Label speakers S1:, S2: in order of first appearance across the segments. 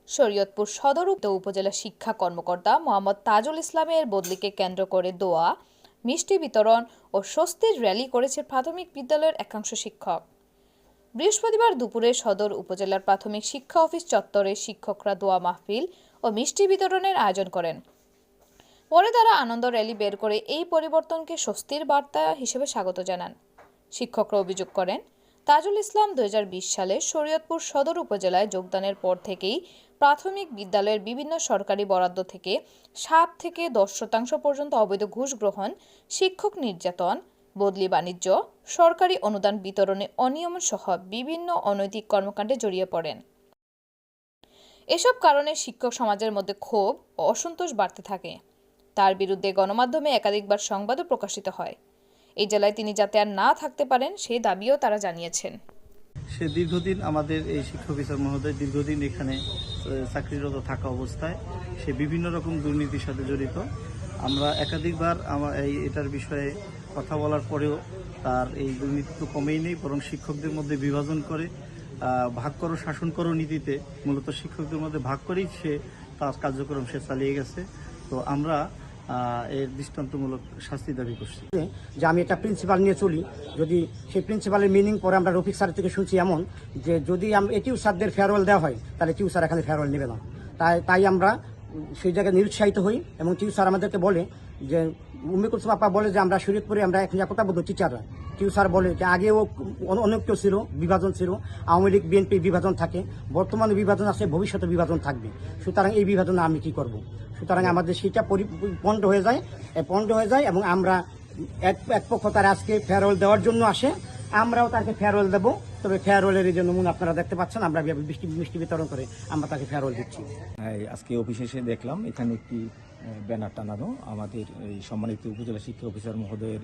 S1: শরীয়তপুর সদর উপজেলা শিক্ষা কর্মকর্তা মোহাম্মদ তাজুল ইসলামের বদলিকে কেন্দ্র করে দোয়া, মিষ্টি বিতরণ ও স্বস্তির র্যালি করেছে প্রাথমিক বিদ্যালয়ের একাংশ শিক্ষক। বৃহস্পতিবার দুপুরে সদর উপজেলার প্রাথমিক শিক্ষা অফিস চত্বরে শিক্ষকরা দোয়া মাহফিল ও মিষ্টি বিতরণের আয়োজন করেন। পরে তারা আনন্দ র্যালি বের করে এই পরিবর্তনকে স্বস্তির বার্তা হিসেবে স্বাগত জানান। শিক্ষকরা অভিযোগ করেন, তাজুল ইসলাম 2020 সালে শরীয়তপুর সদর উপজেলায় যোগদানের পর থেকেই প্রাথমিক বিদ্যালয়ের বিভিন্ন সরকারি বরাদ্দ থেকে 7 থেকে 10% পর্যন্ত অবৈধ ঘুষ গ্রহণ, শিক্ষক নির্যাতন, বদলি বাণিজ্য, সরকারি অনুদান বিতরণে অনিয়ম সহ বিভিন্ন অনৈতিক কর্মকাণ্ডে জড়িয়ে পড়েন। এসব কারণে শিক্ষক সমাজের মধ্যে ক্ষোভ ও অসন্তোষ বাড়তে থাকে। তার বিরুদ্ধে গণমাধ্যমে একাধিকবার সংবাদও প্রকাশিত হয়। এই জেলায় তিনি যাতে আর না থাকতে পারেন সেই দাবিও তারা জানিয়েছেন।
S2: সে দীর্ঘদিন আমাদের এই শিক্ষা অফিসার মহোদয় দীর্ঘদিন এখানে চাকরিরত থাকা অবস্থায় সে বিভিন্ন রকম দুর্নীতির সাথে জড়িত। আমরা একাধিকবার এটার বিষয়ে কথা বলার পরেও তার এই দুর্নীতি তো কমেই নেই, বরং শিক্ষকদের মধ্যে বিভাজন করে ভাগ করো শাসন করো নীতিতে মূলত শিক্ষকদের মধ্যে ভাগ করেই সে তার কার্যক্রম সে চালিয়ে গেছে। তো আমরা এর দৃষ্টান্তমূলক শাস্তি দাবি করছি।
S3: যে আমি একটা প্রিন্সিপাল নিয়ে চলি, যদি সেই প্রিন্সিপালের মিনিং পরে আমরা রফিক স্যার থেকে শুনছি এমন যে যদি টিউ স্যারদের ফেয়ারওয়েল দেওয়া হয় তাহলে টিউ স্যার এখানে ফেয়ারওয়েল নেবে না। তাই আমরা সেই জায়গায় নিরুৎসাহিত হই এবং টিউ স্যার আমাদেরকে বলে যে উম্মে কুলসুম আপা বলে যে আমরা শরীয়তপুরে আমরা এখন একতাবদ্ধ টিচাররা। টিউ স্যার বলে যে আগেও অনেক কেউ ছিল, বিভাজন ছিল, আওয়ামী লীগ বিএনপি বিভাজন থাকে, বর্তমানে বিভাজন আছে, ভবিষ্যতে বিভাজন থাকবে। সুতরাং এই বিভাজনে আমি কি করব? সুতরাং আমাদের সেটা পণ্ড হয়ে যায় এবং আমরা এক পক্ষ তার আজকে ফেয়ারওয়েল দেওয়ার জন্য আসে, আমরাও তাকে ফেয়ারওয়েল দেবো। তবে ফেয়ারওয়েলের এই যে নমুনা আপনারা দেখতে পাচ্ছেন, আমরা মিষ্টি বিতরণ করে আমরা তাকে ফেয়ারওয়েল দিচ্ছি।
S4: আজকে অফিসে এসে দেখলাম এখানে একটি ব্যানার টানানো। আমাদের এই সম্মানিত উপজেলা শিক্ষা অফিসার মহোদয়ের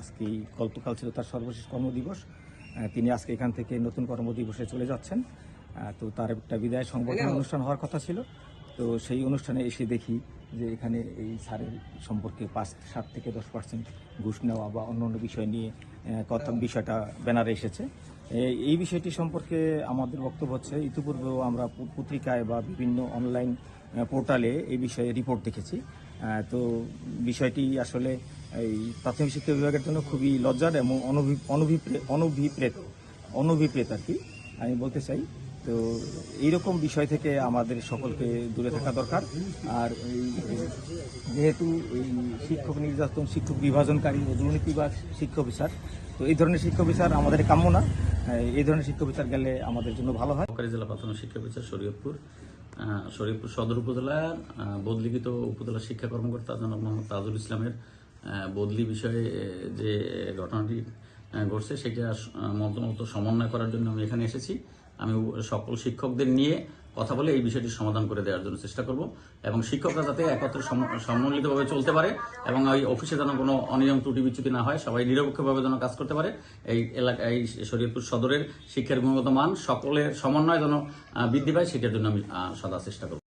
S4: আজকে গতকাল ছিল তার সর্বশেষ কর্মদিবস। তিনি আজকে এখান থেকে নতুন কর্মদিবসে চলে যাচ্ছেন। তো তার একটা বিদায় সংবর্ধনা অনুষ্ঠান হওয়ার কথা ছিল। তো সেই অনুষ্ঠানে এসে দেখি যে এখানে এই স্যারের সম্পর্কে 7 থেকে 10% ঘুষ নেওয়া বা অন্য বিষয় নিয়ে বিষয়টা ব্যানারে এসেছে। এই বিষয়টি সম্পর্কে আমাদের বক্তব্য হচ্ছে, ইতিপূর্বেও আমরা পত্রিকায় বা বিভিন্ন অনলাইন পোর্টালে এই বিষয়ে রিপোর্ট দেখেছি। তো বিষয়টি আসলে এই প্রাথমিক শিক্ষা বিভাগের জন্য খুবই লজ্জার এবং অনভিপ্রেত আর কি আমি বলতে চাই। তো এইরকম বিষয় থেকে আমাদের সকলকে দূরে থাকা দরকার। আর যেহেতু এই শিক্ষক নির্যাতন, শিক্ষক বিভাজনকারী ও দুর্নীতিবাজ শিক্ষা অফিসার, তো এই ধরনের শিক্ষা অফিসার আমাদের কাম্য না। এই ধরনের শিক্ষা অফিসার গেলে আমাদের জন্য ভালো হয়।
S5: সরকারি জেলা প্রাথমিক শিক্ষা অফিসার শরীয়তপুর সদর উপজেলার বদলিকৃত উপজেলা শিক্ষা কর্মকর্তা জনাব মোহাম্মদ তাজুল ইসলামের বদলি বিষয়ে যে ঘটনাটি ঘটছে সেটা মন্ত্রণালয় সমন্বয় করার জন্য আমি এখানে এসেছি। আমি সকল শিক্ষকদের নিয়ে কথা বলে এই বিষয়টি সমাধান করে দেওয়ার জন্য চেষ্টা করব এবং শিক্ষকরা যাতে একত্রে সম্মিলিতভাবে চলতে পারে এবং এই অফিসে যেন কোনো অনিয়ম ত্রুটি বিচ্যুতি না হয়, সবাই নিরপেক্ষভাবে যেন কাজ করতে পারে। এই এই শরীয়তপুর সদরের শিক্ষার গুণগত মান সকলের সমন্বয় যেন বৃদ্ধি পায়, সেটার জন্য আমি সদা চেষ্টা করব।